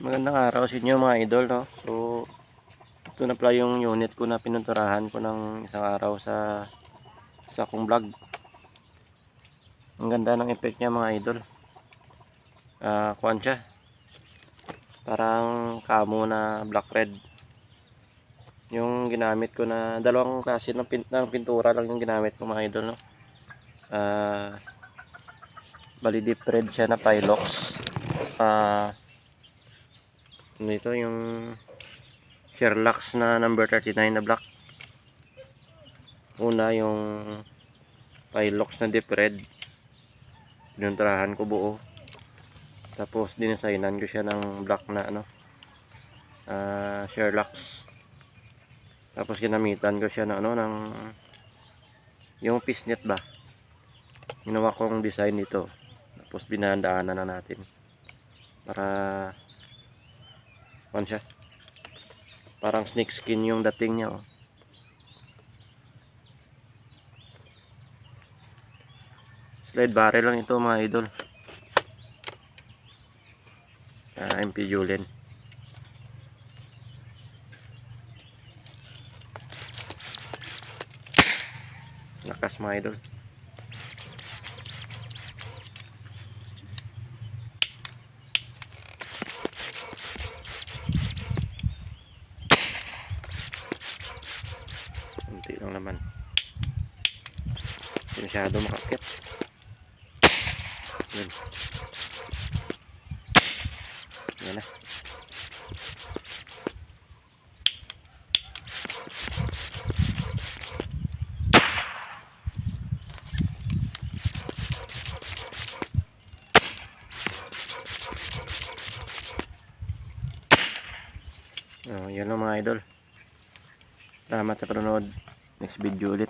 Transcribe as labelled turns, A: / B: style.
A: Magandang araw sa inyo mga idol, no? So, ito na pala yung unit ko na pinunturahan ko ng isang araw sa akong vlog. Ang ganda ng effect niya mga idol. Kuwan siya. Parang camo na black red. Yung ginamit ko na dalawang klase ng pintura lang yung ginamit ko mga idol, no? Bali deep red siya na Pilox. Ito yung Sherlock na number 39 na black. Una yung Pilox na deep red, pinunturahan ko buo, tapos dinesignan ko siya ng black na Sherlock. Tapos ginamitan ko siya ng yung fishnet ba, ginawa kong design nito. Tapos binandaanan na natin para siya parang snake skin yung dating niya, oh. Slide barrel lang ito mga idol. MP Julien. Lakas mga idol. Kunti lang naman. Hindi masyado makakit. Yun. Yan na. Yan lang mga idol. Salamat sa panonood. Next video ulit.